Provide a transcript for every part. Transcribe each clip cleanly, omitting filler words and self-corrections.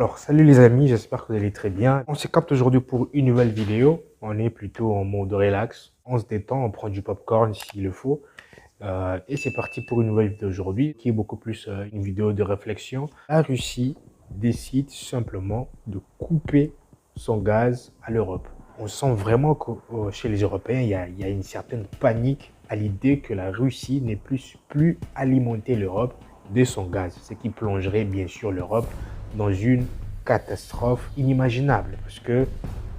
Alors, salut les amis, j'espère que vous allez très bien. On se capte aujourd'hui pour une nouvelle vidéo. On est plutôt en mode relax. On se détend, on prend du popcorn s'il le faut. Et c'est parti pour une nouvelle vidéo aujourd'hui, qui est beaucoup plus une vidéo de réflexion. La Russie décide simplement de couper son gaz à l'Europe. On sent vraiment que chez les Européens, il y a une certaine panique à l'idée que la Russie n'est plus alimenter l'Europe de son gaz, ce qui plongerait bien sûr l'Europe dans une catastrophe inimaginable parce que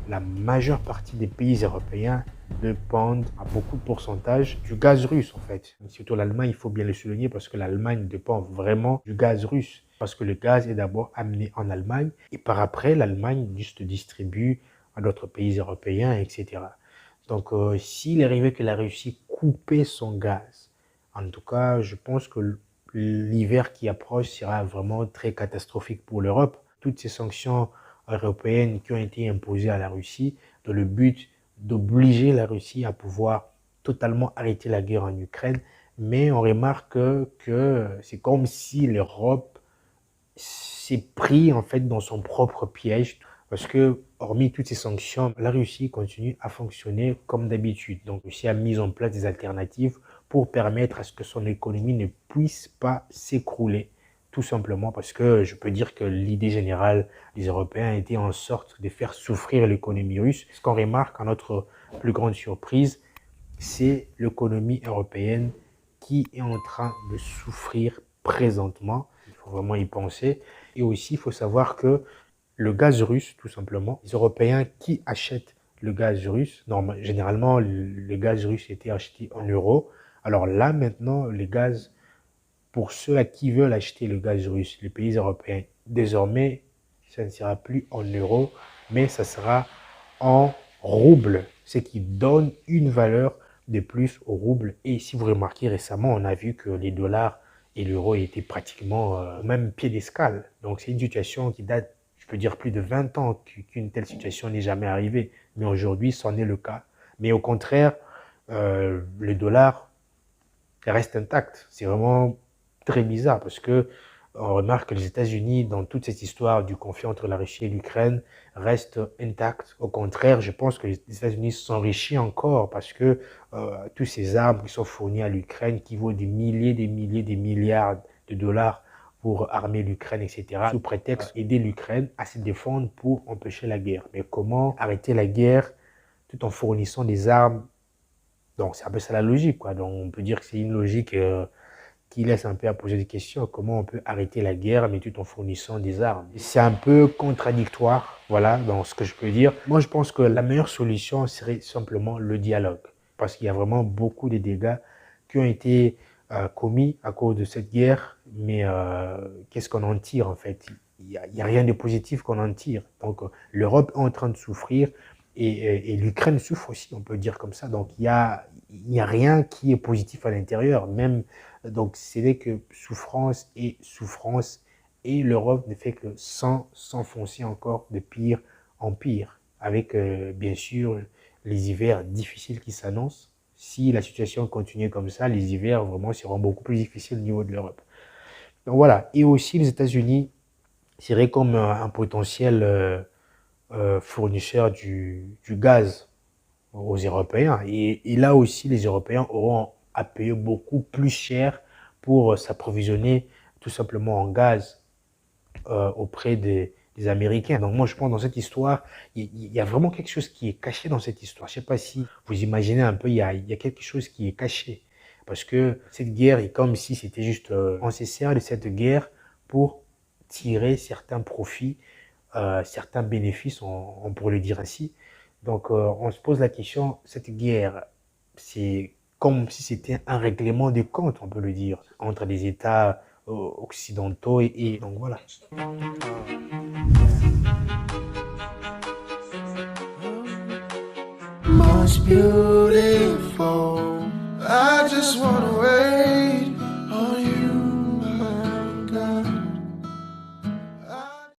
la majeure partie des pays européens dépendent à beaucoup de pourcentage du gaz russe en fait. Surtout l'Allemagne, il faut bien le souligner parce que l'Allemagne dépend vraiment du gaz russe parce que le gaz est d'abord amené en Allemagne et par après l'Allemagne juste distribue à d'autres pays européens, etc. Donc s'il arrivait que la Russie coupait son gaz, en tout cas je pense que l'hiver qui approche sera vraiment très catastrophique pour l'Europe. Toutes ces sanctions européennes qui ont été imposées à la Russie dans le but d'obliger la Russie à pouvoir totalement arrêter la guerre en Ukraine. Mais on remarque que c'est comme si l'Europe s'est pris en fait dans son propre piège parce que hormis toutes ces sanctions, la Russie continue à fonctionner comme d'habitude. Donc, la Russie a mis en place des alternatives pour permettre à ce que son économie ne puisse pas s'écrouler. Tout simplement parce que je peux dire que l'idée générale des Européens était en sorte de faire souffrir l'économie russe. Ce qu'on remarque, à notre plus grande surprise, c'est l'économie européenne qui est en train de souffrir présentement. Il faut vraiment y penser. Et aussi, il faut savoir que le gaz russe, tout simplement, les Européens qui achètent le gaz russe, généralement, le gaz russe était acheté en euros. Alors là, maintenant, le gaz, pour ceux qui veulent acheter le gaz russe, les pays européens, désormais, ça ne sera plus en euros, mais ça sera en roubles, ce qui donne une valeur de plus au rouble. Et si vous remarquez récemment, on a vu que les dollars et l'euro étaient pratiquement au même pied d'escale. Donc c'est une situation qui date, je peux dire, plus de 20 ans qu'une telle situation n'est jamais arrivée. Mais aujourd'hui, c'en est le cas. Mais au contraire, le dollar reste intact. C'est vraiment très bizarre parce que on remarque que les États-Unis, dans toute cette histoire du conflit entre la Russie et l'Ukraine, restent intacts. Au contraire, je pense que les États-Unis s'enrichissent encore parce que tous ces armes qui sont fournies à l'Ukraine, qui vaut des milliers, des milliards de dollars pour armer l'Ukraine, etc., sous prétexte d'aider l'Ukraine à se défendre pour empêcher la guerre. Mais comment arrêter la guerre tout en fournissant des armes? Donc, c'est un peu ça la logique, quoi. Donc, on peut dire que c'est une logique qui laisse un peu à poser des questions. Comment on peut arrêter la guerre, mais tout en fournissant des armes? C'est un peu contradictoire, voilà, dans ce que je peux dire. Moi, je pense que la meilleure solution serait simplement le dialogue. Parce qu'il y a vraiment beaucoup de dégâts qui ont été commis à cause de cette guerre. Mais qu'est-ce qu'on en tire, en fait? Il n'y a rien de positif qu'on en tire. Donc, l'Europe est en train de souffrir et l'Ukraine souffre aussi, on peut dire comme ça. Donc, il n'y a rien qui est positif à l'intérieur. Même, donc, c'est que souffrance et l'Europe ne fait que s'enfoncer encore de pire en pire, avec bien sûr les hivers difficiles qui s'annoncent. Si la situation continue comme ça, les hivers vraiment seront beaucoup plus difficiles au niveau de l'Europe. Donc voilà, et aussi les États-Unis seraient comme un potentiel fournisseur du gaz aux Européens. Et là aussi, les Européens auront à payer beaucoup plus cher pour s'approvisionner tout simplement en gaz auprès des Américains. Donc moi, je pense dans cette histoire, il y a vraiment quelque chose qui est caché dans cette histoire. Je ne sais pas si vous imaginez un peu, il y a quelque chose qui est caché. Parce que cette guerre est comme si c'était juste, on se sert de cette guerre pour tirer certains profits, certains bénéfices, on pourrait le dire ainsi. Donc on se pose la question, cette guerre, c'est comme si c'était un règlement de compte, on peut le dire, entre les États occidentaux et donc voilà. Most beautiful, I just wanna wait.